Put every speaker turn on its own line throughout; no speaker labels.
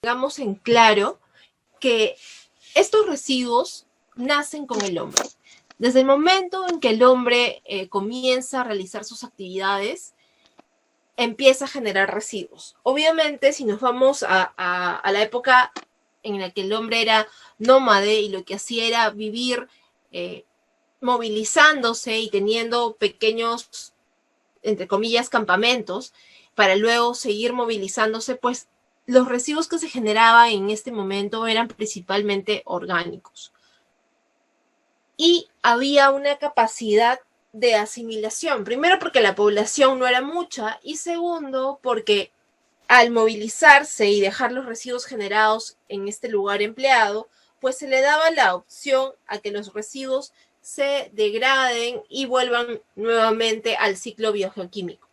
tengamos en claro que estos residuos nacen con el hombre. Desde el momento en que el hombre comienza a realizar sus actividades, empieza a generar residuos. Obviamente, si nos vamos a la época en la que el hombre era nómade y lo que hacía era vivir movilizándose y teniendo pequeños, entre comillas, campamentos, para luego seguir movilizándose, pues los residuos que se generaban en este momento eran principalmente orgánicos. Y había una capacidad de asimilación. Primero porque la población no era mucha y segundo porque al movilizarse y dejar los residuos generados en este lugar empleado, pues se le daba la opción a que los residuos se degraden y vuelvan nuevamente al ciclo biogeoquímico.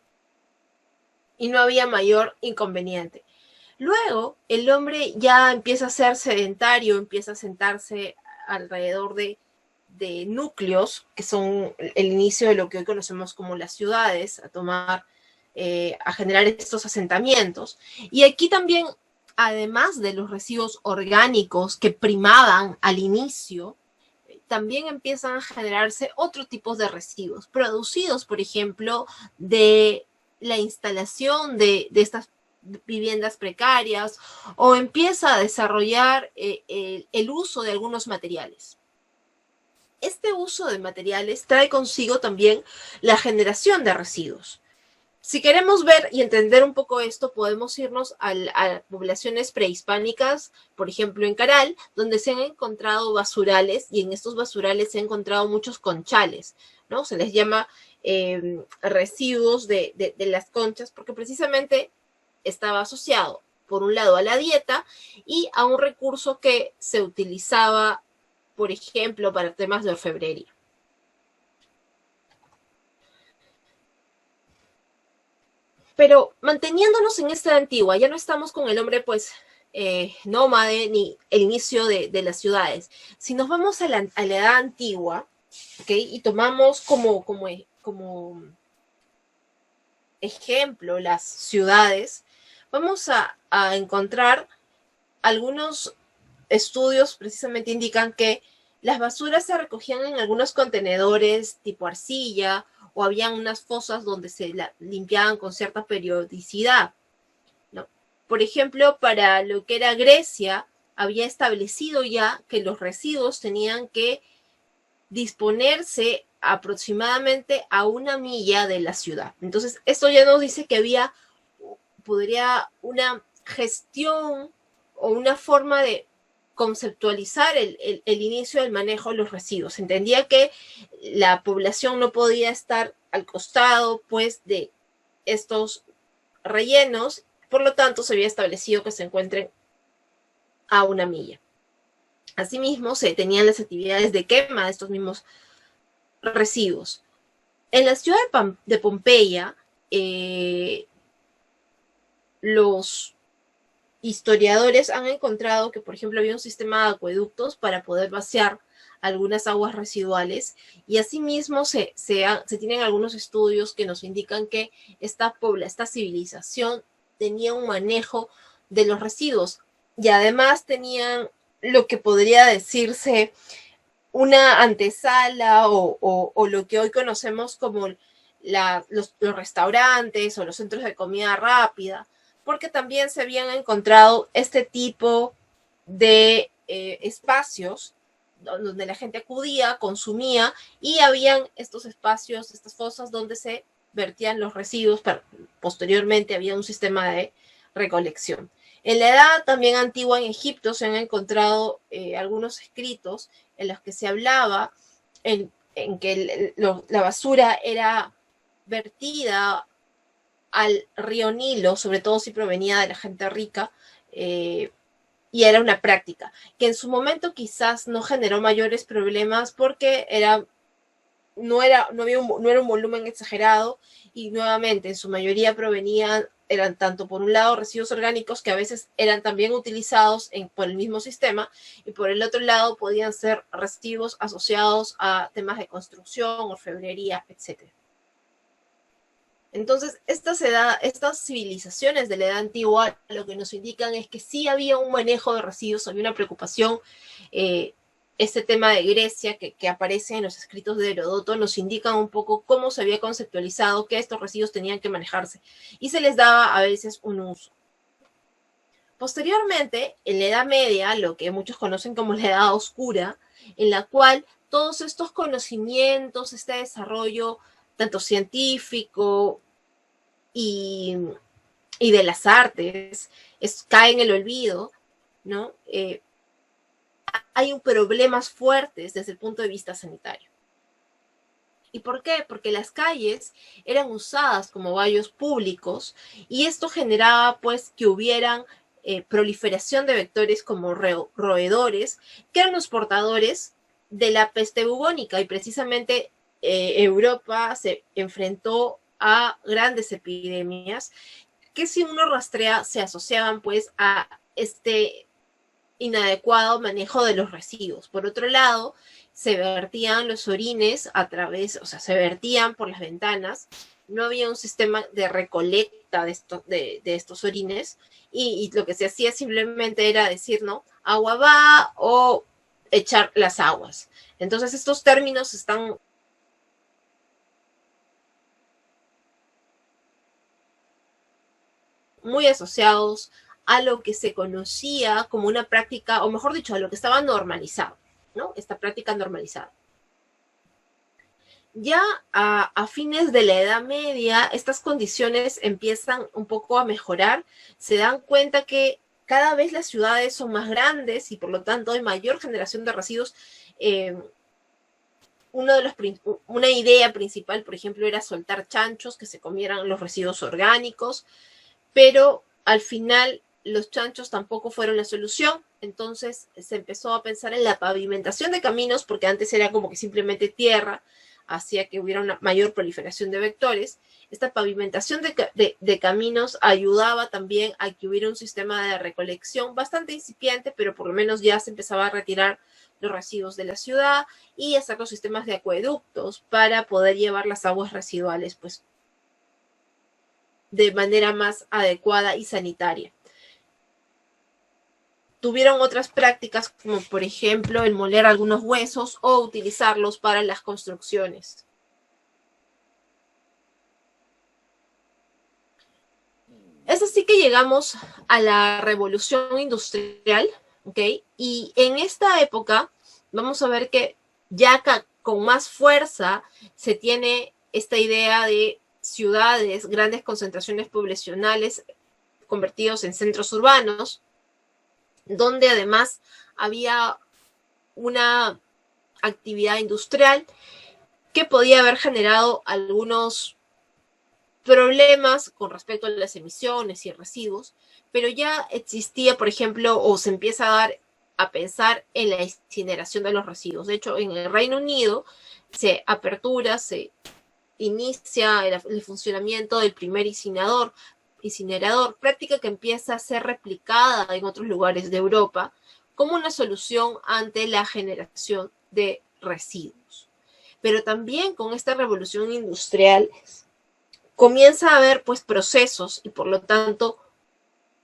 Y no había mayor inconveniente. Luego, el hombre ya empieza a ser sedentario, empieza a sentarse alrededor de núcleos, que son el inicio de lo que hoy conocemos como las ciudades, a generar estos asentamientos. Y aquí también, además de los residuos orgánicos que primaban al inicio, también empiezan a generarse otro tipo de residuos, producidos, por ejemplo, de la instalación de estas viviendas precarias, o empieza a desarrollar el uso de algunos materiales. Este uso de materiales trae consigo también la generación de residuos. Si queremos ver y entender un poco esto, podemos irnos a poblaciones prehispánicas, por ejemplo en Caral, donde se han encontrado basurales y en estos basurales se han encontrado muchos conchales, ¿no? Se les llama residuos de las conchas porque precisamente estaba asociado, por un lado, a la dieta y a un recurso que se utilizaba, por ejemplo, para temas de orfebrería. Pero manteniéndonos en esta antigua, ya no estamos con el hombre, pues, nómade ni el inicio de las ciudades. Si nos vamos a la edad antigua, ¿ok? Y tomamos como ejemplo las ciudades, vamos a encontrar algunos estudios precisamente indican que las basuras se recogían en algunos contenedores tipo arcilla o habían unas fosas donde se limpiaban con cierta periodicidad, ¿no? Por ejemplo, para lo que era Grecia, había establecido ya que los residuos tenían que disponerse aproximadamente a 1 milla de la ciudad. Entonces, esto ya nos dice que podría una gestión o una forma de conceptualizar el inicio del manejo de los residuos. Entendía que la población no podía estar al costado, pues, de estos rellenos, por lo tanto, se había establecido que se encuentren a 1 milla. Asimismo, se tenían las actividades de quema de estos mismos residuos. En la ciudad de Pompeya, los historiadores han encontrado que, por ejemplo, había un sistema de acueductos para poder vaciar algunas aguas residuales y asimismo se tienen algunos estudios que nos indican que esta civilización tenía un manejo de los residuos y además tenían lo que podría decirse una antesala o lo que hoy conocemos como los restaurantes o los centros de comida rápida, porque también se habían encontrado este tipo de espacios donde la gente acudía, consumía y habían estos espacios, estas fosas donde se vertían los residuos, pero posteriormente había un sistema de recolección. En la edad también antigua en Egipto se han encontrado algunos escritos en los que se hablaba en que la basura era vertida al río Nilo, sobre todo si provenía de la gente rica, y era una práctica que en su momento quizás no generó mayores problemas porque no era un volumen exagerado y nuevamente en su mayoría eran tanto por un lado residuos orgánicos que a veces eran también utilizados por el mismo sistema y por el otro lado podían ser residuos asociados a temas de construcción, orfebrería, etc. Entonces, estas civilizaciones de la edad antigua lo que nos indican es que sí había un manejo de residuos, había una preocupación. Este tema de Grecia que aparece en los escritos de Herodoto nos indican un poco cómo se había conceptualizado que estos residuos tenían que manejarse y se les daba a veces un uso. Posteriormente, en la Edad Media, lo que muchos conocen como la Edad Oscura, en la cual todos estos conocimientos, este desarrollo tanto científico y, y de las artes, cae en el olvido, ¿no? Hay problemas fuertes desde el punto de vista sanitario. ¿Y por qué? Porque las calles eran usadas como baños públicos y esto generaba pues que hubieran proliferación de vectores como roedores, que eran los portadores de la peste bubónica y precisamente Europa se enfrentó a grandes epidemias que si uno rastrea se asociaban pues a este inadecuado manejo de los residuos. Por otro lado, se vertían los orines a través, o sea, se vertían por las ventanas, no había un sistema de recolecta de estos orines y lo que se hacía simplemente era decir, ¿no? Agua va o echar las aguas. Entonces estos términos están muy asociados a lo que se conocía como una práctica, o mejor dicho, a lo que estaba normalizado, ¿no? Esta práctica normalizada. Ya a fines de la Edad Media, estas condiciones empiezan un poco a mejorar, se dan cuenta que cada vez las ciudades son más grandes y por lo tanto hay mayor generación de residuos. Una idea principal, por ejemplo, era soltar chanchos que se comieran los residuos orgánicos, pero al final los chanchos tampoco fueron la solución, entonces se empezó a pensar en la pavimentación de caminos, porque antes era como que simplemente tierra, hacía que hubiera una mayor proliferación de vectores. Esta pavimentación de caminos ayudaba también a que hubiera un sistema de recolección bastante incipiente, pero por lo menos ya se empezaba a retirar los residuos de la ciudad y hacer los sistemas de acueductos para poder llevar las aguas residuales pues de manera más adecuada y sanitaria. Tuvieron otras prácticas como por ejemplo el moler algunos huesos o utilizarlos para las construcciones. Es así que llegamos a la revolución industrial, ¿ok? Y en esta época vamos a ver que ya con más fuerza se tiene esta idea de ciudades, grandes concentraciones poblacionales convertidos en centros urbanos, donde además había una actividad industrial que podía haber generado algunos problemas con respecto a las emisiones y residuos, pero ya existía, por ejemplo, o se empieza a dar a pensar en la incineración de los residuos. De hecho, en el Reino Unido se inicia el funcionamiento del primer incinerador, práctica que empieza a ser replicada en otros lugares de Europa como una solución ante la generación de residuos. Pero también con esta revolución industrial comienza a haber pues procesos y por lo tanto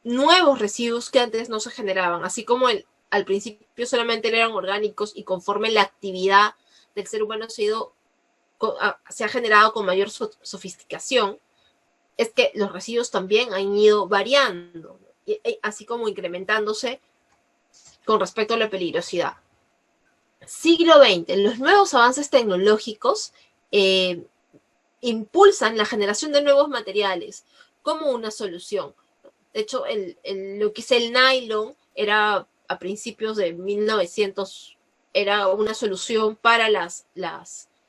nuevos residuos que antes no se generaban, así como al principio solamente eran orgánicos y conforme la actividad del ser humano se ha generado con mayor sofisticación, es que los residuos también han ido variando, así como incrementándose con respecto a la peligrosidad. Siglo XX, los nuevos avances tecnológicos impulsan la generación de nuevos materiales como una solución. De hecho, lo que es el nylon era a principios de 1900, era una solución para las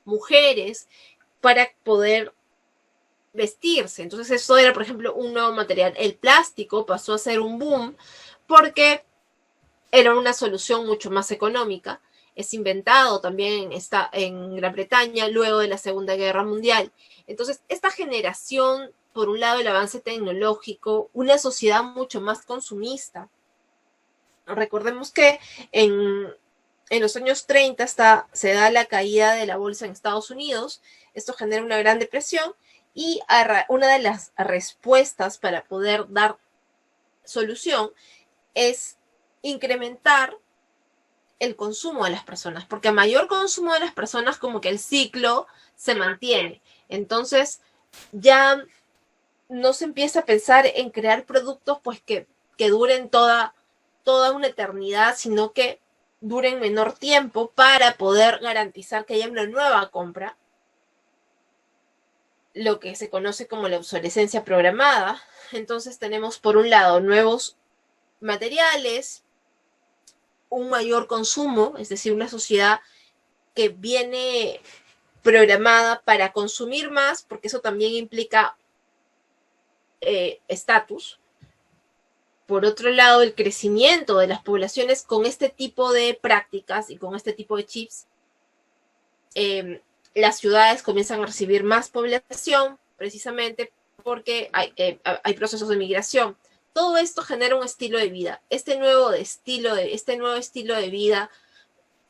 mujeres para poder vestirse. Entonces eso era, por ejemplo, un nuevo material. El plástico pasó a ser un boom porque era una solución mucho más económica. Es inventado también en Gran Bretaña luego de la Segunda Guerra Mundial. Entonces, esta generación, por un lado, el avance tecnológico, una sociedad mucho más consumista. Recordemos que en los años 30 se da la caída de la bolsa en Estados Unidos. Esto genera una gran depresión Y una de las respuestas para poder dar solución es incrementar el consumo de las personas, porque a mayor consumo de las personas, como que el ciclo se mantiene. Entonces, ya no se empieza a pensar en crear productos pues que duren toda una eternidad, sino que duren menor tiempo para poder garantizar que haya una nueva compra, lo que se conoce como la obsolescencia programada. Entonces tenemos por un lado nuevos materiales, un mayor consumo, es decir, una sociedad que viene programada para consumir más, porque eso también implica estatus. Por otro lado, el crecimiento de las poblaciones con este tipo de prácticas y con este tipo de chips, las ciudades comienzan a recibir más población, precisamente porque hay procesos de migración. Todo esto genera un estilo de vida. Este nuevo estilo de vida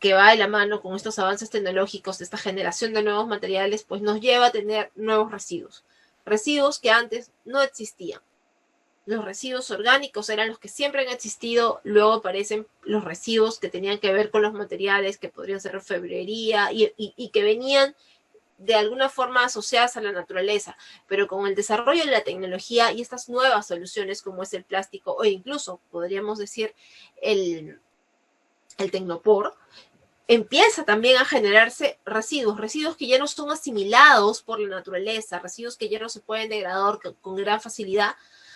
que va de la mano con estos avances tecnológicos, esta generación de nuevos materiales, pues nos lleva a tener nuevos residuos. Residuos que antes no existían. Los residuos orgánicos eran los que siempre han existido, luego aparecen los residuos que tenían que ver con los materiales, que podrían ser orfebrería y que venían de alguna forma asociadas a la naturaleza, pero con el desarrollo de la tecnología y estas nuevas soluciones como es el plástico o incluso podríamos decir el tecnopor, empieza también a generarse residuos que ya no son asimilados por la naturaleza, residuos que ya no se pueden degradar con gran facilidad,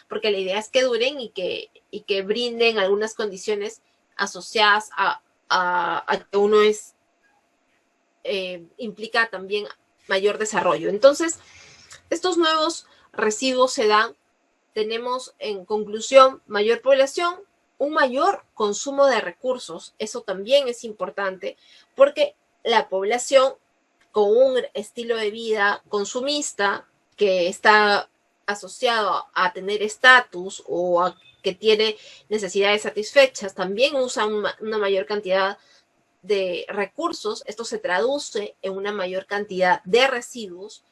porque la idea es que duren y que brinden algunas condiciones asociadas a que uno implica también mayor desarrollo. Entonces, estos nuevos residuos se dan, tenemos en conclusión mayor población, un mayor consumo de recursos, eso también es importante, porque la población con un estilo de vida consumista que está asociado a tener estatus o a que tiene necesidades satisfechas, también usa una mayor cantidad de recursos. Esto se traduce en una mayor cantidad de residuos.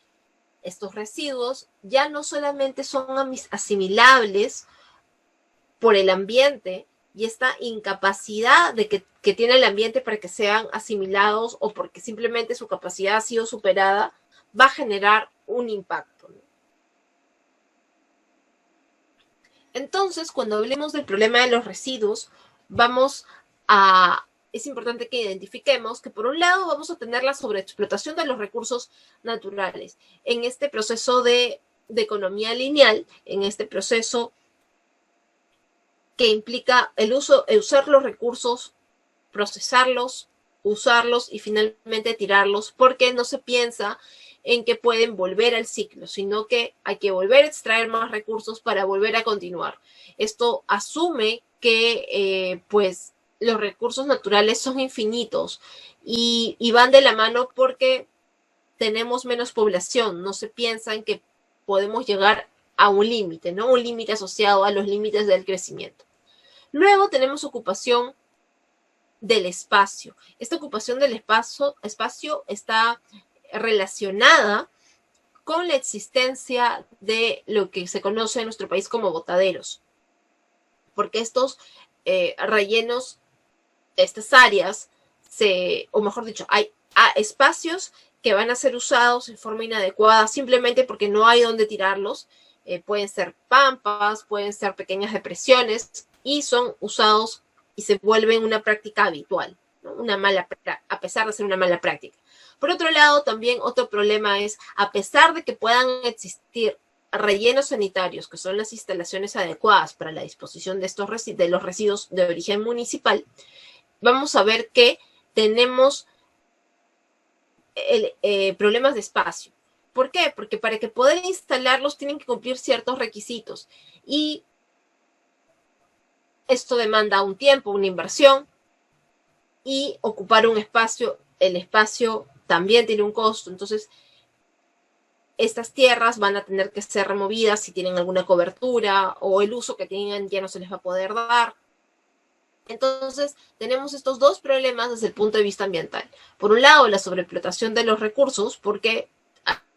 Estos residuos ya no solamente son asimilables por el ambiente y esta incapacidad que tiene el ambiente para que sean asimilados o porque simplemente su capacidad ha sido superada, va a generar un impacto. Entonces, cuando hablemos del problema de los residuos, es importante que identifiquemos que por un lado vamos a tener la sobreexplotación de los recursos naturales en este proceso de economía lineal, en este proceso que implica usar los recursos, procesarlos, usarlos y finalmente tirarlos, porque no se piensa en que pueden volver al ciclo, sino que hay que volver a extraer más recursos para volver a continuar. Esto asume que pues los recursos naturales son infinitos y van de la mano porque tenemos menos población. No se piensa en que podemos llegar a un límite, ¿no? Un límite asociado a los límites del crecimiento. Luego tenemos ocupación del espacio. Esta ocupación del espacio está relacionada con la existencia de lo que se conoce en nuestro país como botaderos, porque estos rellenos, estas áreas, o mejor dicho, hay espacios que van a ser usados en forma inadecuada simplemente porque no hay donde tirarlos. Pueden ser pampas, pueden ser pequeñas depresiones y son usados y se vuelven una práctica habitual, ¿no? A pesar de ser una mala práctica. Por otro lado, también otro problema es, a pesar de que puedan existir rellenos sanitarios, que son las instalaciones adecuadas para la disposición de los residuos de origen municipal, vamos a ver que tenemos problemas de espacio. ¿Por qué? Porque para que poder instalarlos tienen que cumplir ciertos requisitos y esto demanda un tiempo, una inversión y ocupar un espacio. El espacio también tiene un costo, entonces estas tierras van a tener que ser removidas si tienen alguna cobertura o el uso que tienen ya no se les va a poder dar. Entonces, tenemos estos dos problemas desde el punto de vista ambiental. Por un lado, la sobreexplotación de los recursos, porque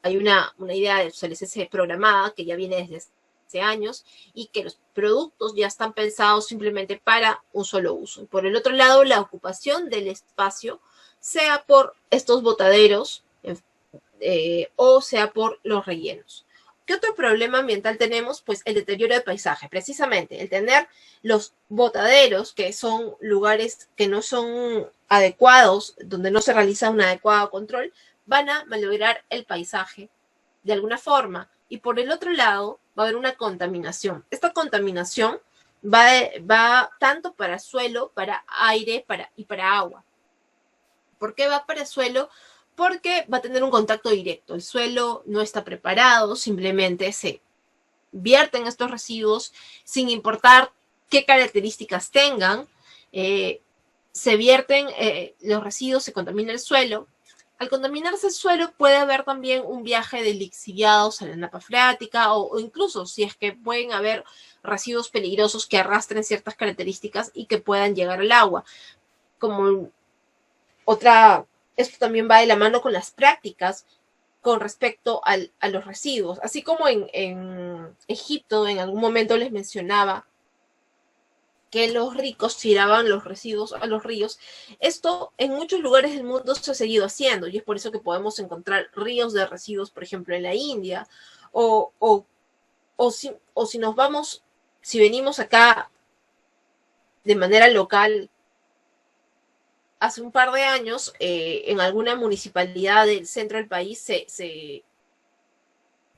hay una idea de obsolescencia programada que ya viene desde hace años y que los productos ya están pensados simplemente para un solo uso. Por el otro lado, la ocupación del espacio, sea por estos botaderos o sea por los rellenos. ¿Qué otro problema ambiental tenemos? Pues el deterioro del paisaje, precisamente el tener los botaderos, que son lugares que no son adecuados, donde no se realiza un adecuado control, van a malograr el paisaje de alguna forma. Y por el otro lado, va a haber una contaminación. Esta contaminación va tanto para suelo, para aire y para agua. ¿Por qué va para el suelo? Porque va a tener un contacto directo. El suelo no está preparado, simplemente se vierten estos residuos sin importar qué características tengan. Se vierten los residuos, se contamina el suelo. Al contaminarse el suelo puede haber también un viaje de lixiviados a la napa freática o incluso si es que pueden haber residuos peligrosos que arrastren ciertas características y que puedan llegar al agua. Como esto también va de la mano con las prácticas con respecto a los residuos. Así como en Egipto en algún momento les mencionaba que los ricos tiraban los residuos a los ríos. Esto en muchos lugares del mundo se ha seguido haciendo y es por eso que podemos encontrar ríos de residuos, por ejemplo, en la India si nos vamos, si venimos acá de manera local, hace un par de años, en alguna municipalidad del centro del país se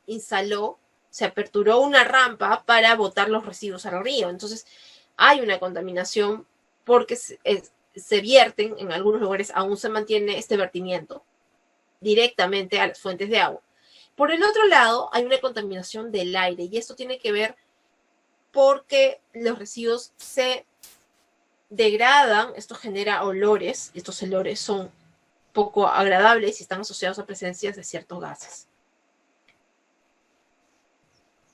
instaló, se aperturó una rampa para botar los residuos al río. Entonces, hay una contaminación porque se vierten, en algunos lugares aún se mantiene este vertimiento directamente a las fuentes de agua. Por el otro lado, hay una contaminación del aire y esto tiene que ver porque los residuos se degradan, esto genera olores, y estos olores son poco agradables y están asociados a presencias de ciertos gases.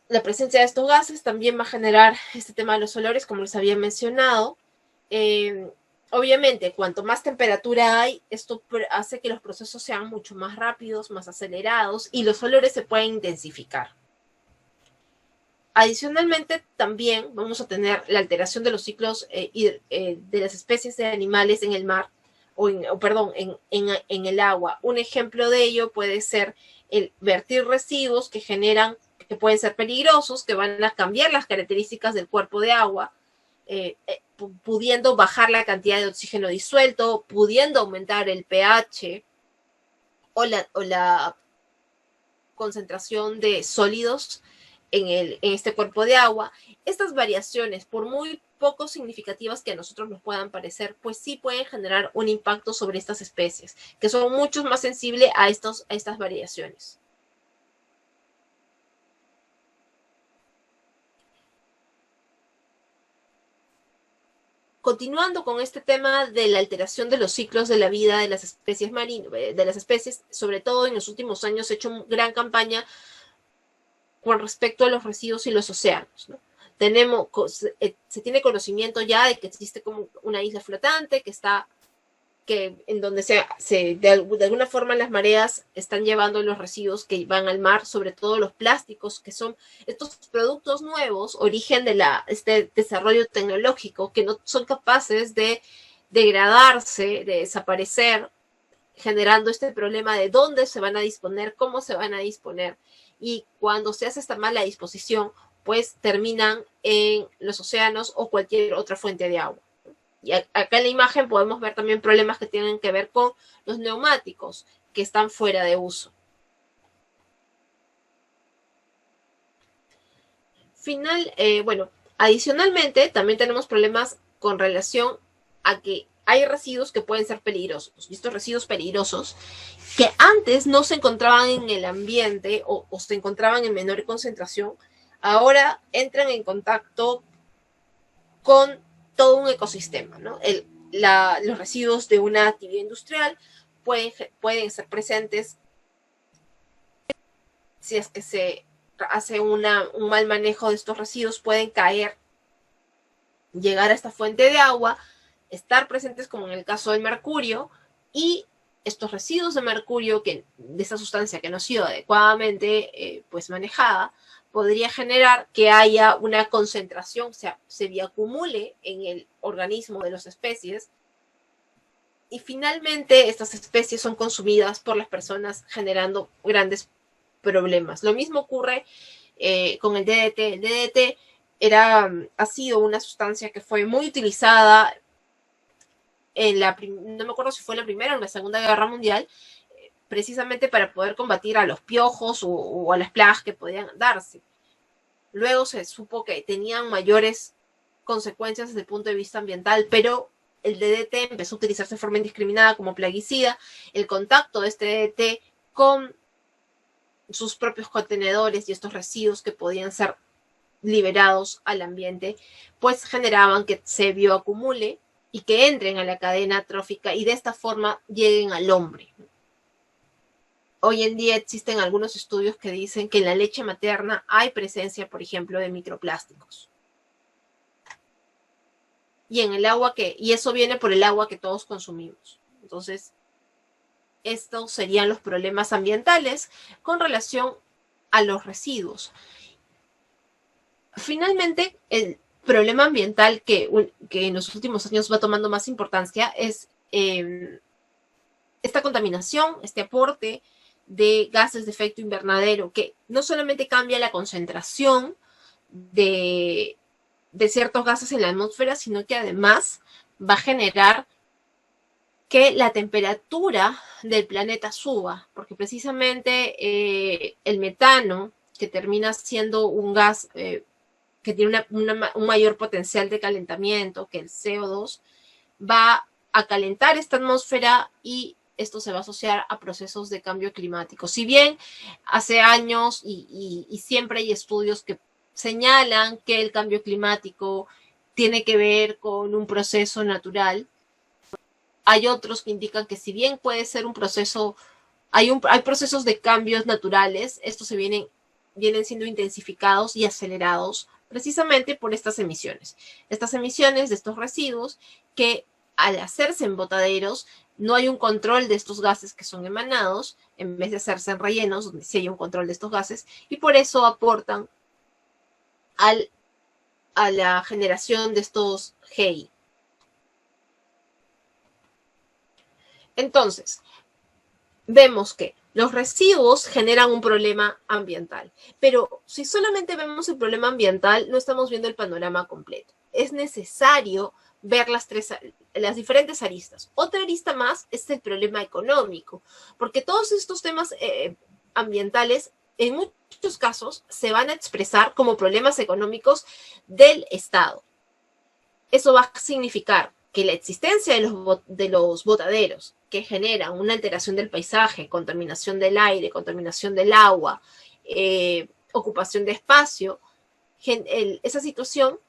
La presencia de estos gases también va a generar este tema de los olores, como les había mencionado. Obviamente, cuanto más temperatura hay, esto hace que los procesos sean mucho más rápidos, más acelerados y los olores se pueden intensificar. Adicionalmente, también vamos a tener la alteración de los ciclos de las especies de animales en el mar, en el agua. Un ejemplo de ello puede ser el vertir residuos que pueden ser peligrosos, que van a cambiar las características del cuerpo de agua, pudiendo bajar la cantidad de oxígeno disuelto, pudiendo aumentar el pH o la concentración de sólidos en este cuerpo de agua. Estas variaciones, por muy poco significativas que a nosotros nos puedan parecer, pues sí pueden generar un impacto sobre estas especies, que son mucho más sensibles a estas variaciones. Continuando con este tema de la alteración de los ciclos de la vida de las especies marinas, sobre todo en los últimos años se ha hecho una gran campaña con respecto a los residuos y los océanos, ¿no? Se tiene conocimiento ya de que existe como una isla flotante en donde de alguna forma las mareas están llevando los residuos que van al mar, sobre todo los plásticos, que son estos productos nuevos, origen de este desarrollo tecnológico, que no son capaces de degradarse, de desaparecer, generando este problema de dónde se van a disponer, cómo se van a disponer. Y cuando se hace esta mala disposición, pues terminan en los océanos o cualquier otra fuente de agua. Y acá en la imagen podemos ver también problemas que tienen que ver con los neumáticos que están fuera de uso. Adicionalmente también tenemos problemas con relación a que hay residuos que pueden ser peligrosos. Y estos residuos peligrosos que antes no se encontraban en el ambiente o se encontraban en menor concentración, ahora entran en contacto con todo un ecosistema, ¿no? Los residuos de una actividad industrial pueden ser presentes si es que se hace un mal manejo de estos residuos, pueden caer, llegar a esta fuente de agua, estar presentes como en el caso del mercurio y estos residuos de mercurio, de esta sustancia que no ha sido adecuadamente pues manejada, podría generar que haya una concentración, o sea, se bioacumule en el organismo de las especies, y finalmente estas especies son consumidas por las personas generando grandes problemas. Lo mismo ocurre con el DDT. El DDT ha sido una sustancia que fue muy utilizada no me acuerdo si fue en la Primera o en la Segunda Guerra Mundial, precisamente para poder combatir a los piojos o a las plagas que podían darse. Luego se supo que tenían mayores consecuencias desde el punto de vista ambiental, pero el DDT empezó a utilizarse de forma indiscriminada como plaguicida. El contacto de este DDT con sus propios contenedores y estos residuos que podían ser liberados al ambiente, pues generaban que se bioacumule y que entren a la cadena trófica y de esta forma lleguen al hombre. Hoy en día existen algunos estudios que dicen que en la leche materna hay presencia, por ejemplo, de microplásticos. Y en el agua y eso viene por el agua que todos consumimos. Entonces, estos serían los problemas ambientales con relación a los residuos. Finalmente, el problema ambiental que en los últimos años va tomando más importancia es esta contaminación, este aporte de gases de efecto invernadero, que no solamente cambia la concentración de ciertos gases en la atmósfera, sino que además va a generar que la temperatura del planeta suba, porque precisamente el metano, que termina siendo un gas que tiene un mayor potencial de calentamiento que el CO2, va a calentar esta atmósfera y esto se va a asociar a procesos de cambio climático. Si bien hace años y siempre hay estudios que señalan que el cambio climático tiene que ver con un proceso natural, hay otros que indican que si bien puede ser un proceso, hay procesos de cambios naturales, estos vienen siendo intensificados y acelerados precisamente por estas emisiones. Estas emisiones de estos residuos que al hacerse en botaderos no hay un control de estos gases que son emanados, en vez de hacerse en rellenos, donde sí hay un control de estos gases, y por eso aportan a la generación de estos GI. Entonces, vemos que los residuos generan un problema ambiental, pero si solamente vemos el problema ambiental, no estamos viendo el panorama completo. Es necesario ver las diferentes aristas. Otra arista más es el problema económico, porque todos estos temas ambientales, en muchos casos, se van a expresar como problemas económicos del Estado. Eso va a significar que la existencia de los botaderos, que generan una alteración del paisaje, contaminación del aire, contaminación del agua, ocupación de espacio, esa situación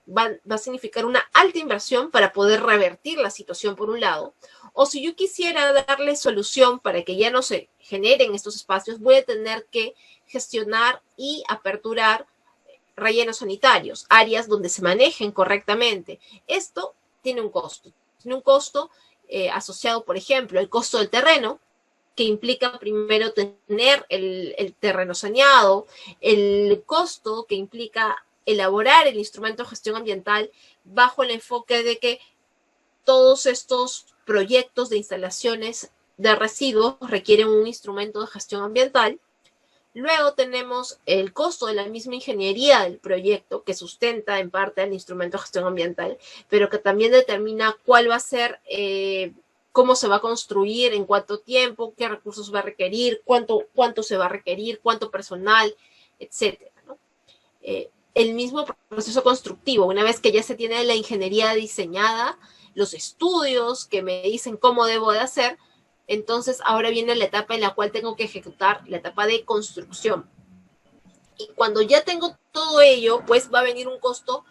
va a significar una alta inversión para poder revertir la situación por un lado, o si yo quisiera darle solución para que ya no se generen estos espacios, voy a tener que gestionar y aperturar rellenos sanitarios, áreas donde se manejen correctamente. Esto tiene un costo. Tiene un costo asociado, por ejemplo, al costo del terreno, que implica primero tener el terreno saneado, el costo que implica elaborar el instrumento de gestión ambiental bajo el enfoque de que todos estos proyectos de instalaciones de residuos requieren un instrumento de gestión ambiental. Luego tenemos el costo de la misma ingeniería del proyecto, que sustenta en parte al instrumento de gestión ambiental, pero que también determina cuál va a ser, cómo se va a construir, en cuánto tiempo, qué recursos va a requerir, cuánto se va a requerir, cuánto personal, etcétera, ¿no? El mismo proceso constructivo, una vez que ya se tiene la ingeniería diseñada, los estudios que me dicen cómo debo de hacer, entonces ahora viene la etapa en la cual tengo que ejecutar la etapa de construcción. Y cuando ya tengo todo ello, pues va a venir un costo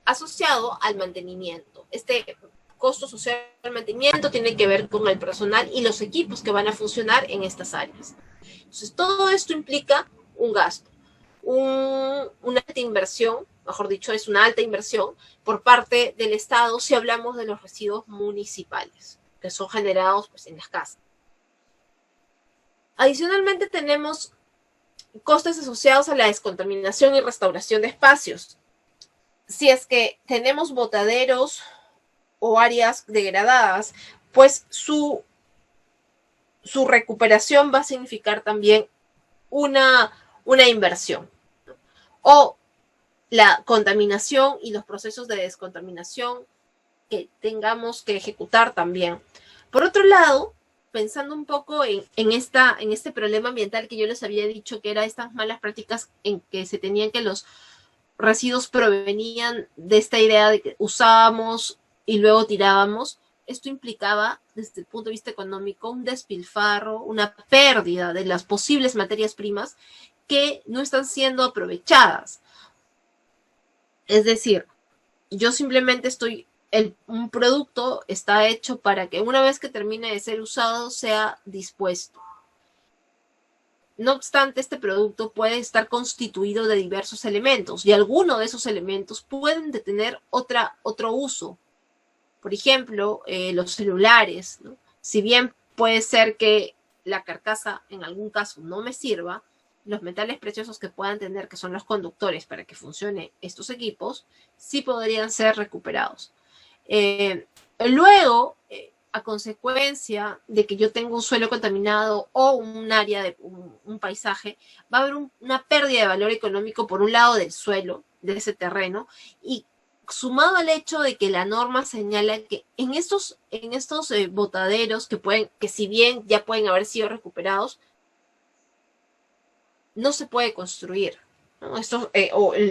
asociado al mantenimiento. Este costo asociado al mantenimiento tiene que ver con el personal y los equipos que van a funcionar en estas áreas. Entonces, todo esto implica un gasto, una alta inversión, mejor dicho, es una alta inversión por parte del Estado si hablamos de los residuos municipales. que son generados pues, en las casas. Adicionalmente tenemos costes asociados a la descontaminación y restauración de espacios. Si es que tenemos botaderos o áreas degradadas, pues su recuperación va a significar también una inversión. O la contaminación y los procesos de descontaminación que tengamos que ejecutar también. Por otro lado, pensando un poco en este problema ambiental que yo les había dicho, que era estas malas prácticas en que se tenían que los residuos provenían de esta idea de que usábamos y luego tirábamos, esto implicaba, desde el punto de vista económico, un despilfarro, una pérdida de las posibles materias primas que no están siendo aprovechadas. Es decir, yo simplemente un producto está hecho para que una vez que termine de ser usado sea dispuesto. No obstante, este producto puede estar constituido de diversos elementos y algunos de esos elementos pueden tener otro uso. Por ejemplo, los celulares, ¿no? Si bien puede ser que la carcasa en algún caso no me sirva, los metales preciosos que puedan tener, que son los conductores para que funcionen estos equipos, sí podrían ser recuperados. Luego, a consecuencia de que yo tengo un suelo contaminado o un área de un paisaje, va a haber una pérdida de valor económico por un lado del suelo, de ese terreno, y sumado al hecho de que la norma señala que en estos botaderos que si bien ya pueden haber sido recuperados, no se puede construir, ¿no?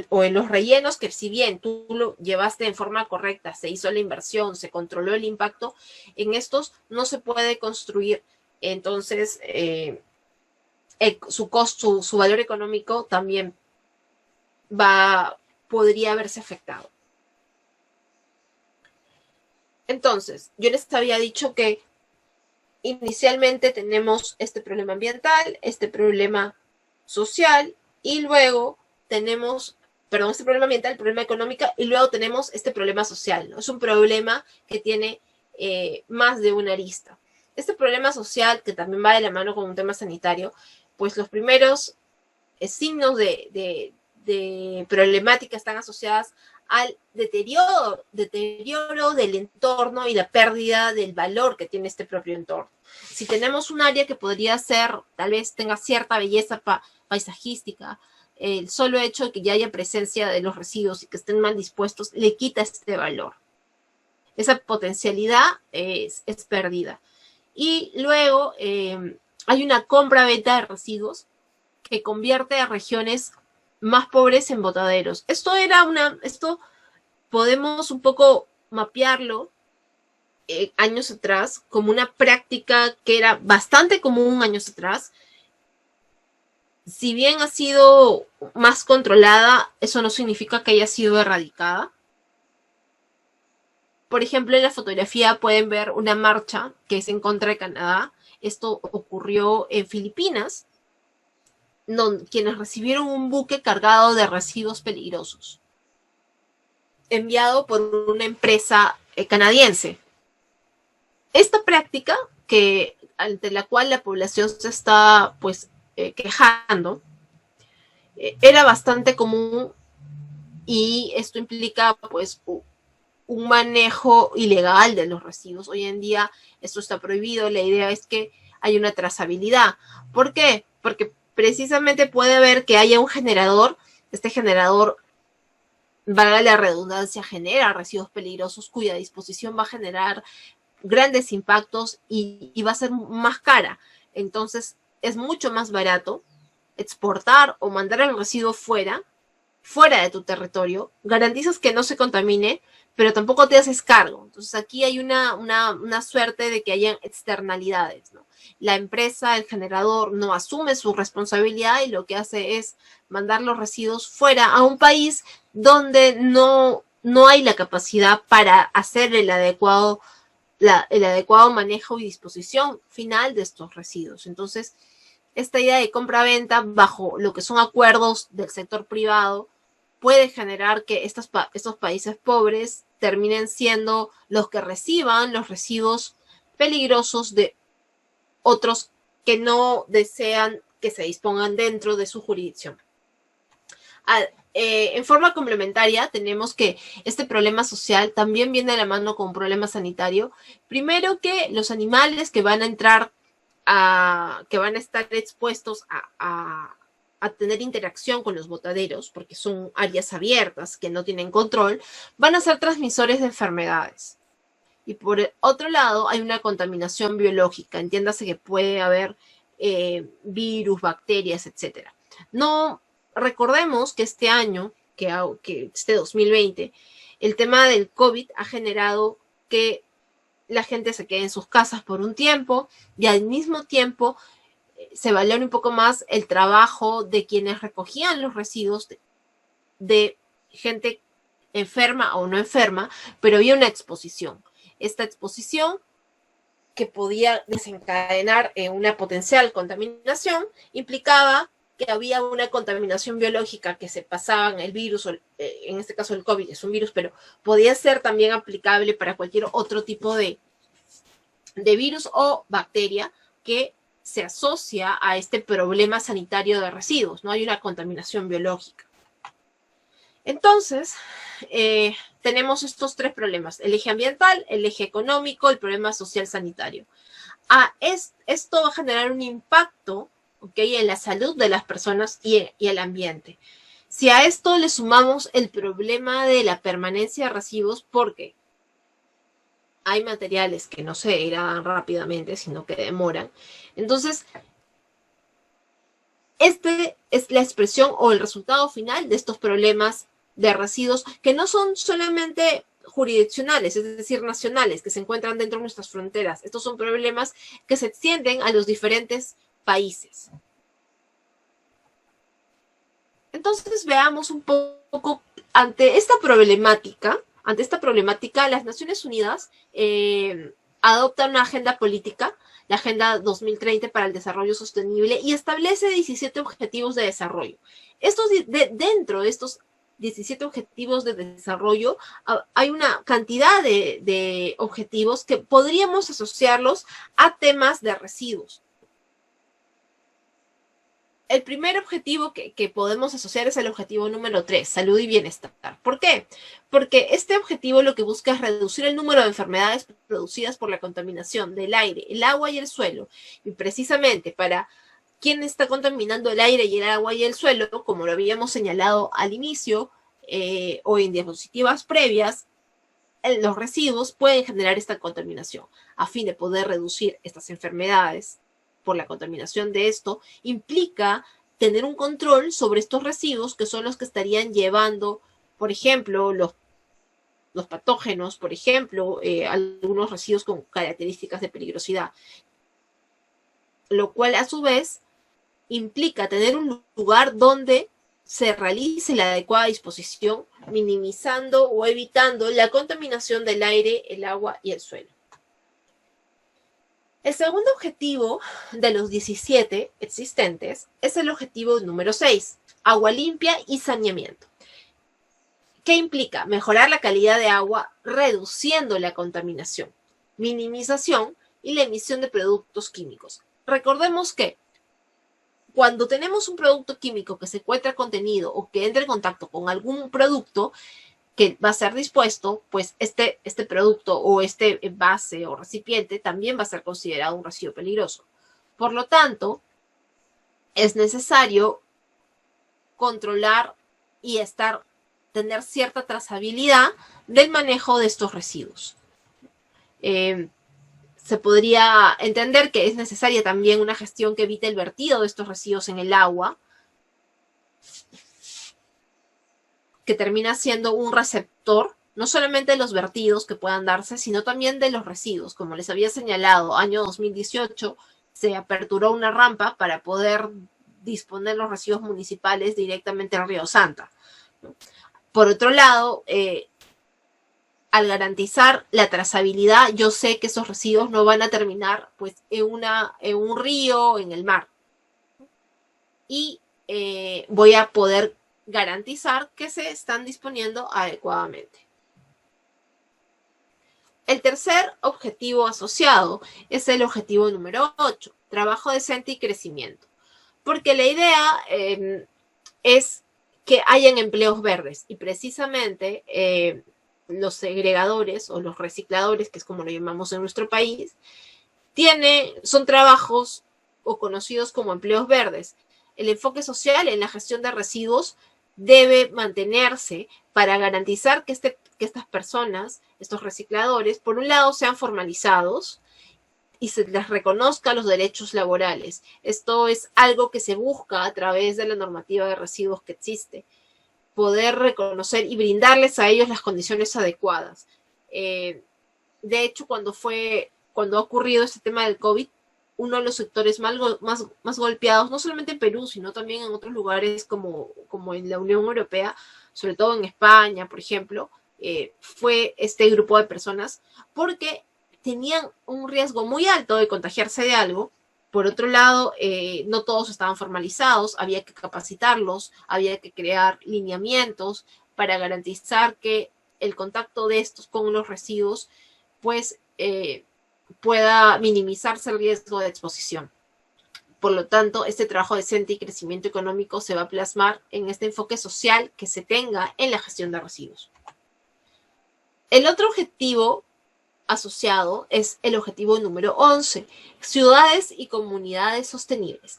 O en los rellenos que si bien tú lo llevaste en forma correcta, se hizo la inversión, se controló el impacto, en estos no se puede construir. Entonces, su valor económico también podría verse afectado. Entonces, yo les había dicho que inicialmente tenemos este problema ambiental, este problema social, y luego tenemos, este problema ambiental, el problema económico, y luego tenemos este problema social, ¿no? Es un problema que tiene más de una arista. Este problema social, que también va de la mano con un tema sanitario, pues los primeros signos de problemática están asociadas al deterioro del entorno y la pérdida del valor que tiene este propio entorno. Si tenemos un área que podría ser, tal vez tenga cierta belleza paisajística, el solo hecho de que ya haya presencia de los residuos y que estén mal dispuestos, le quita este valor. Esa potencialidad es perdida. Y luego hay una compra-venta de residuos que convierte a regiones más pobres en botaderos. Esto podemos un poco mapearlo años atrás como una práctica que era bastante común años atrás. Si bien ha sido más controlada, eso no significa que haya sido erradicada. Por ejemplo, en la fotografía pueden ver una marcha que es en contra de Canadá. Esto ocurrió en Filipinas, quienes recibieron un buque cargado de residuos peligrosos, enviado por una empresa canadiense. Esta práctica, ante la cual la población se está quejando, era bastante común, y esto implica pues un manejo ilegal de los residuos. Hoy en día esto está prohibido. La idea es que haya una trazabilidad. ¿Por qué? Porque precisamente puede haber que haya un generador. Este generador, valga la redundancia, genera residuos peligrosos cuya disposición va a generar grandes impactos y va a ser más cara. Entonces es mucho más barato exportar o mandar el residuo fuera de tu territorio, garantizas que no se contamine, pero tampoco te haces cargo. Entonces aquí hay una suerte de que hayan externalidades, ¿no? La empresa, el generador, no asume su responsabilidad y lo que hace es mandar los residuos fuera a un país donde no hay la capacidad para hacer el adecuado manejo y disposición final de estos residuos. Entonces, esta idea de compra-venta bajo lo que son acuerdos del sector privado puede generar que estos países pobres terminen siendo los que reciban los residuos peligrosos de otros que no desean que se dispongan dentro de su jurisdicción. En forma complementaria, tenemos que este problema social también viene de la mano con un problema sanitario. Primero, que los animales que van a entrar, que van a estar expuestos a tener interacción con los botaderos, porque son áreas abiertas que no tienen control, van a ser transmisores de enfermedades. Y por el otro lado, hay una contaminación biológica. Entiéndase que puede haber virus, bacterias, etc. No recordemos que este año, que este 2020, el tema del COVID ha generado que la gente se quede en sus casas por un tiempo y al mismo tiempo se valora un poco más el trabajo de quienes recogían los residuos de gente enferma o no enferma, pero había una exposición. Esta exposición que podía desencadenar una potencial contaminación implicaba que había una contaminación biológica que se pasaban el virus, en este caso el COVID es un virus, pero podía ser también aplicable para cualquier otro tipo de virus o bacteria que se asocia a este problema sanitario de residuos, ¿no? Hay una contaminación biológica. Entonces, tenemos estos tres problemas: el eje ambiental, el eje económico, el problema social sanitario. Esto va a generar un impacto, ¿okay?, en la salud de las personas y el ambiente. Si a esto le sumamos el problema de la permanencia de residuos, porque hay materiales que no se degradan rápidamente, sino que demoran. Entonces, este es la expresión o el resultado final de estos problemas de residuos que no son solamente jurisdiccionales, es decir, nacionales, que se encuentran dentro de nuestras fronteras. Estos son problemas que se extienden a los diferentes países. Entonces, veamos un poco ante esta problemática, las Naciones Unidas adoptan una agenda política, la Agenda 2030 para el Desarrollo Sostenible, y establece 17 objetivos de desarrollo. Dentro de estos 17 objetivos de desarrollo hay una cantidad de objetivos que podríamos asociarlos a temas de residuos. El primer objetivo que podemos asociar es el objetivo número 3, salud y bienestar. ¿Por qué? Porque este objetivo lo que busca es reducir el número de enfermedades producidas por la contaminación del aire, el agua y el suelo. Y precisamente para quien está contaminando el aire y el agua y el suelo, como lo habíamos señalado al inicio o en diapositivas previas, los residuos pueden generar esta contaminación. A fin de poder reducir estas enfermedades por la contaminación de esto, implica tener un control sobre estos residuos, que son los que estarían llevando, por ejemplo, los patógenos, por ejemplo, algunos residuos con características de peligrosidad, lo cual a su vez implica tener un lugar donde se realice la adecuada disposición, minimizando o evitando la contaminación del aire, el agua y el suelo. El segundo objetivo de los 17 existentes es el objetivo número 6, agua limpia y saneamiento. ¿Qué implica? Mejorar la calidad de agua reduciendo la contaminación, minimización y la emisión de productos químicos. Recordemos que cuando tenemos un producto químico que se encuentra contenido o que entra en contacto con algún producto que va a ser dispuesto, pues este producto o este envase o recipiente también va a ser considerado un residuo peligroso. Por lo tanto, es necesario controlar y tener cierta trazabilidad del manejo de estos residuos. Se podría entender que es necesaria también una gestión que evite el vertido de estos residuos en el agua, que termina siendo un receptor, no solamente de los vertidos que puedan darse, sino también de los residuos. Como les había señalado, año 2018 se aperturó una rampa para poder disponer los residuos municipales directamente al río Santa. Por otro lado, al garantizar la trazabilidad, yo sé que esos residuos no van a terminar pues, en un río, en el mar. Y voy a poder garantizar que se están disponiendo adecuadamente. El tercer objetivo asociado es el objetivo número 8, trabajo decente y crecimiento. Porque la idea es que hayan empleos verdes y precisamente los segregadores o los recicladores, que es como lo llamamos en nuestro país, son trabajos o conocidos como empleos verdes. El enfoque social en la gestión de residuos debe mantenerse para garantizar que estas personas, estos recicladores, por un lado sean formalizados y se les reconozca los derechos laborales. Esto es algo que se busca a través de la normativa de residuos que existe, poder reconocer y brindarles a ellos las condiciones adecuadas. De hecho, cuando ha ocurrido este tema del COVID, uno de los sectores más golpeados, no solamente en Perú, sino también en otros lugares como en la Unión Europea, sobre todo en España, por ejemplo, fue este grupo de personas, porque tenían un riesgo muy alto de contagiarse de algo. Por otro lado, no todos estaban formalizados, había que capacitarlos, había que crear lineamientos para garantizar que el contacto de estos con los residuos, pues, pueda minimizarse el riesgo de exposición. Por lo tanto, este trabajo decente y crecimiento económico se va a plasmar en este enfoque social que se tenga en la gestión de residuos. El otro objetivo asociado es el objetivo número 11, ciudades y comunidades sostenibles.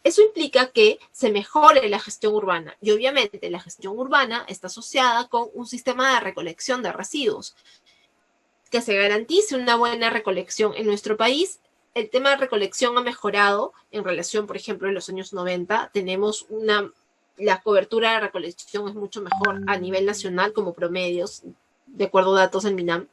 Eso implica que se mejore la gestión urbana y obviamente la gestión urbana está asociada con un sistema de recolección de residuos, que se garantice una buena recolección en nuestro país. El tema de recolección ha mejorado en relación, por ejemplo, en los años 90. La cobertura de recolección es mucho mejor a nivel nacional como promedios, de acuerdo a datos del MINAM.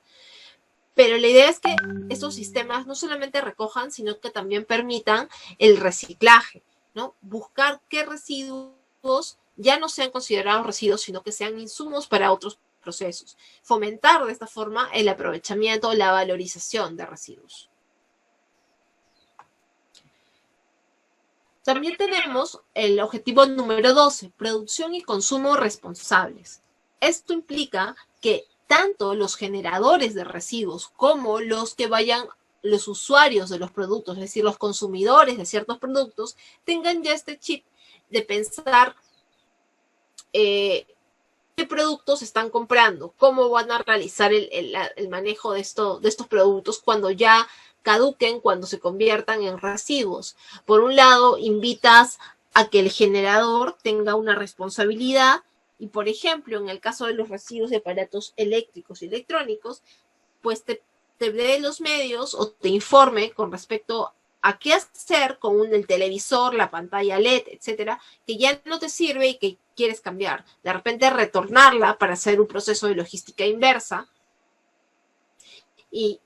Pero la idea es que estos sistemas no solamente recojan, sino que también permitan el reciclaje, ¿no? Buscar qué residuos ya no sean considerados residuos, sino que sean insumos para otros procesos. Fomentar de esta forma el aprovechamiento, la valorización de residuos. También tenemos el objetivo número 12, producción y consumo responsables. Esto implica que tanto los generadores de residuos como los usuarios de los productos, es decir, los consumidores de ciertos productos, tengan ya este chip de pensar qué productos están comprando, cómo van a realizar el manejo de estos productos cuando ya caduquen, cuando se conviertan en residuos. Por un lado, invitas a que el generador tenga una responsabilidad y, por ejemplo, en el caso de los residuos de aparatos eléctricos y electrónicos, pues te dé los medios o te informe con respecto a qué hacer con el televisor, la pantalla LED, etcétera, que ya no te sirve y que quieres cambiar. De repente retornarla para hacer un proceso de logística inversa. Y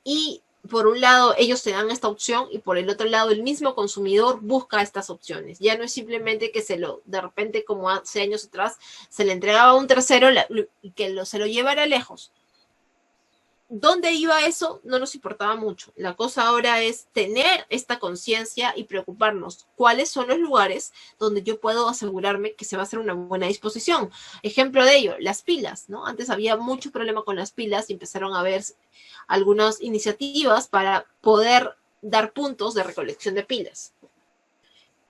por un lado ellos te dan esta opción y por el otro lado el mismo consumidor busca estas opciones. Ya no es simplemente que de repente, como hace años atrás, se le entregaba a un tercero y que se lo llevara lejos. ¿Dónde iba eso? No nos importaba mucho. La cosa ahora es tener esta conciencia y preocuparnos cuáles son los lugares donde yo puedo asegurarme que se va a hacer una buena disposición. Ejemplo de ello, las pilas, ¿no? Antes había mucho problema con las pilas y empezaron a haber algunas iniciativas para poder dar puntos de recolección de pilas.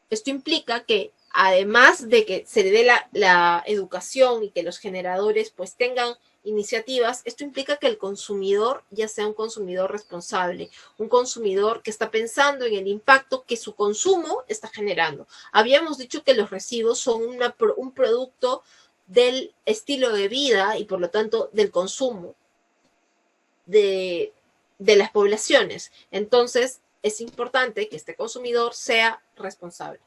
Esto implica que además de que se le dé la educación y que los generadores pues tengan iniciativas, esto implica que el consumidor ya sea un consumidor responsable, un consumidor que está pensando en el impacto que su consumo está generando. Habíamos dicho que los residuos son un producto del estilo de vida y por lo tanto del consumo de las poblaciones. Entonces es importante que este consumidor sea responsable.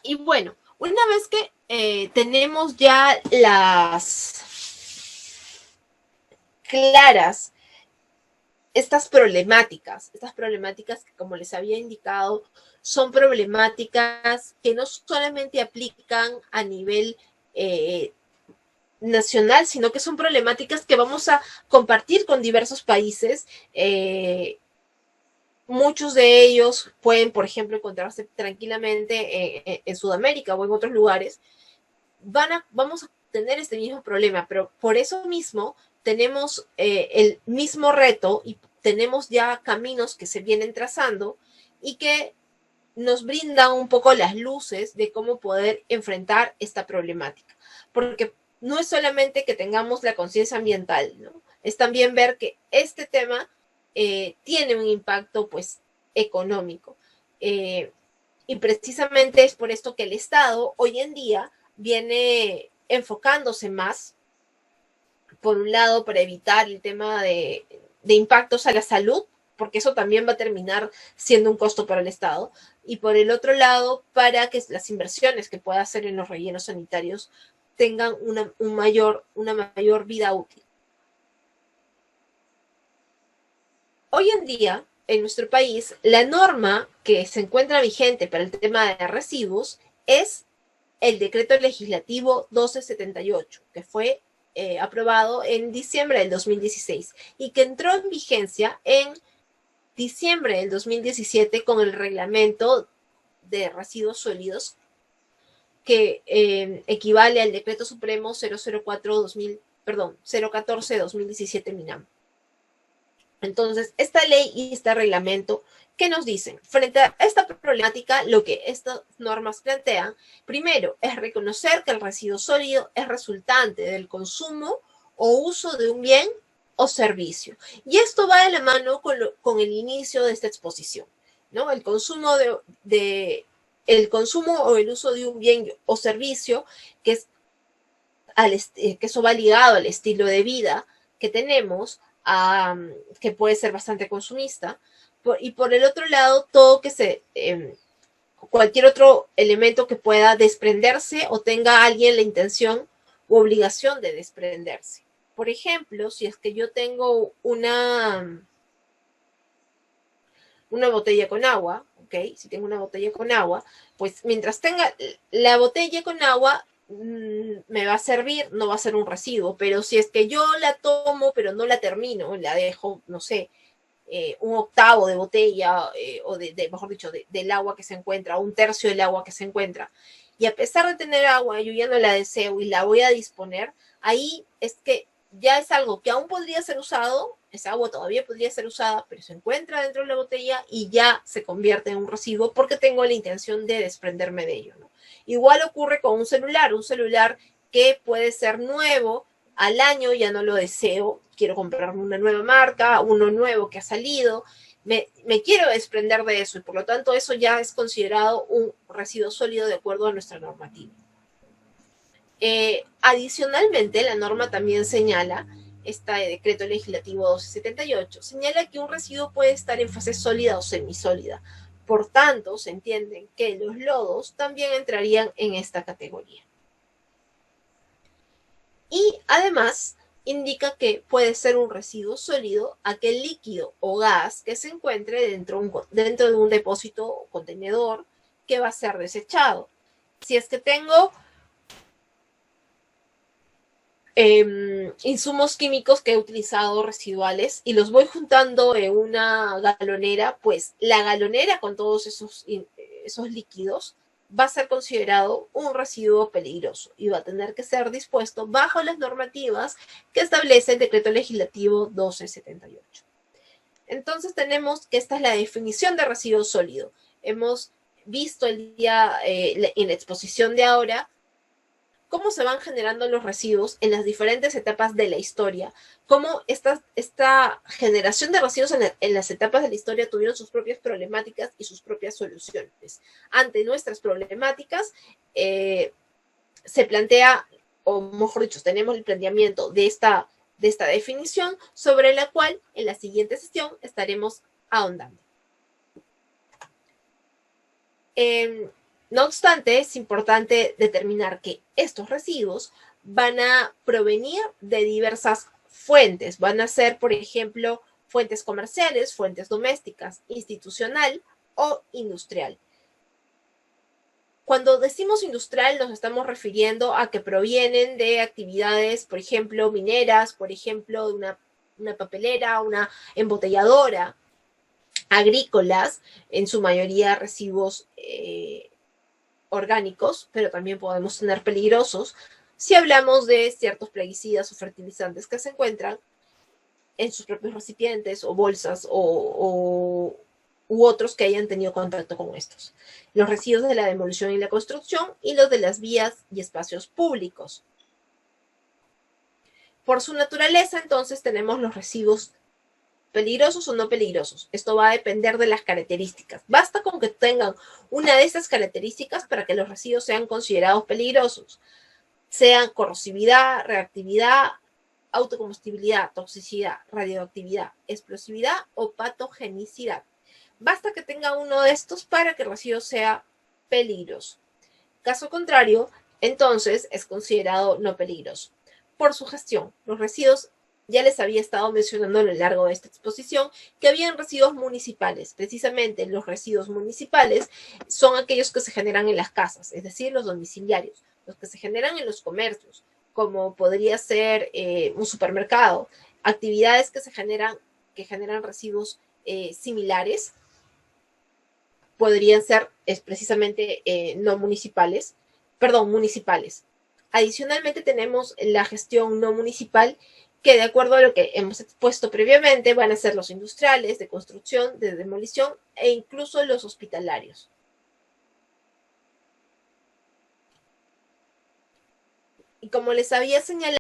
Y bueno, una vez que tenemos ya claras estas problemáticas que, como les había indicado, son problemáticas que no solamente aplican a nivel nacional, sino que son problemáticas que vamos a compartir con diversos países. Muchos de ellos pueden, por ejemplo, encontrarse tranquilamente en Sudamérica o en otros lugares. Vamos a tener este mismo problema, pero por eso mismo tenemos el mismo reto y tenemos ya caminos que se vienen trazando y que nos brindan un poco las luces de cómo poder enfrentar esta problemática. Porque no es solamente que tengamos la conciencia ambiental, ¿no? Es también ver que este tema tiene un impacto, pues, económico. Y precisamente es por esto que el Estado hoy en día viene enfocándose más, por un lado, para evitar el tema de impactos a la salud, porque eso también va a terminar siendo un costo para el Estado, y por el otro lado, para que las inversiones que pueda hacer en los rellenos sanitarios tengan una mayor vida útil. Hoy en día, en nuestro país, la norma que se encuentra vigente para el tema de residuos es el decreto legislativo 1278, que fue aprobado en diciembre del 2016 y que entró en vigencia en diciembre del 2017 con el reglamento de residuos sólidos que equivale al decreto supremo 014-2017 MINAM. Entonces, esta ley y este reglamento, ¿qué nos dicen? Frente a esta problemática, lo que estas normas plantean, primero, es reconocer que el residuo sólido es resultante del consumo o uso de un bien o servicio. Y esto va de la mano con el inicio de esta exposición, ¿no? El consumo el consumo o el uso de un bien o servicio, que eso va ligado al estilo de vida que tenemos, que puede ser bastante consumista, y por el otro lado, todo cualquier otro elemento que pueda desprenderse o tenga alguien la intención u obligación de desprenderse. Por ejemplo, si es que yo tengo una botella con agua, ¿ok? Si tengo una botella con agua, pues mientras tenga la botella con agua, me va a servir, no va a ser un residuo, pero si es que yo la tomo, pero no la termino, la dejo, no sé, un octavo de botella, o mejor dicho, del agua que se encuentra, un tercio del agua que se encuentra, y a pesar de tener agua, yo ya no la deseo y la voy a disponer, ahí es que ya es algo que aún podría ser usado, esa agua todavía podría ser usada, pero se encuentra dentro de la botella y ya se convierte en un residuo porque tengo la intención de desprenderme de ello, ¿no? Igual ocurre con un celular que puede ser nuevo, al año ya no lo deseo, quiero comprarme una nueva marca, uno nuevo que ha salido, me quiero desprender de eso y por lo tanto eso ya es considerado un residuo sólido de acuerdo a nuestra normativa. Adicionalmente, la norma también señala, este decreto legislativo 1278, señala que un residuo puede estar en fase sólida o semisólida. Por tanto, se entiende que los lodos también entrarían en esta categoría. Y además indica que puede ser un residuo sólido aquel líquido o gas que se encuentre dentro de un depósito o contenedor que va a ser desechado. Si es que tengo insumos químicos que he utilizado residuales y los voy juntando en una galonera, pues la galonera con todos esos líquidos va a ser considerado un residuo peligroso y va a tener que ser dispuesto bajo las normativas que establece el decreto legislativo 1278. Entonces tenemos que esta es la definición de residuo sólido. Hemos visto el día en la exposición de ahora cómo se van generando los residuos en las diferentes etapas de la historia, cómo esta generación de residuos en las etapas de la historia tuvieron sus propias problemáticas y sus propias soluciones. Ante nuestras problemáticas, se plantea, o mejor dicho, tenemos el planteamiento de esta definición, sobre la cual en la siguiente sesión estaremos ahondando. No obstante, es importante determinar que estos residuos van a provenir de diversas fuentes. Van a ser, por ejemplo, fuentes comerciales, fuentes domésticas, institucional o industrial. Cuando decimos industrial nos estamos refiriendo a que provienen de actividades, por ejemplo, mineras, por ejemplo, de una papelera, una embotelladora, agrícolas, en su mayoría residuos orgánicos, pero también podemos tener peligrosos, si hablamos de ciertos plaguicidas o fertilizantes que se encuentran en sus propios recipientes o bolsas u otros que hayan tenido contacto con estos. Los residuos de la demolición y la construcción y los de las vías y espacios públicos. Por su naturaleza, entonces, tenemos los residuos peligrosos o no peligrosos. Esto va a depender de las características. Basta con que tengan una de estas características para que los residuos sean considerados peligrosos. Sean corrosividad, reactividad, autocombustibilidad, toxicidad, radioactividad, explosividad o patogenicidad. Basta que tenga uno de estos para que el residuo sea peligroso. Caso contrario, entonces es considerado no peligroso. Por su gestión, los residuos, ya les había estado mencionando a lo largo de esta exposición que habían residuos municipales. Precisamente los residuos municipales son aquellos que se generan en las casas, es decir, los domiciliarios, los que se generan en los comercios, como podría ser un supermercado, actividades que generan residuos similares, podrían ser precisamente no municipales, perdón, municipales. Adicionalmente tenemos la gestión no municipal, que de acuerdo a lo que hemos expuesto previamente van a ser los industriales, de construcción, de demolición e incluso los hospitalarios. Y como les había señalado,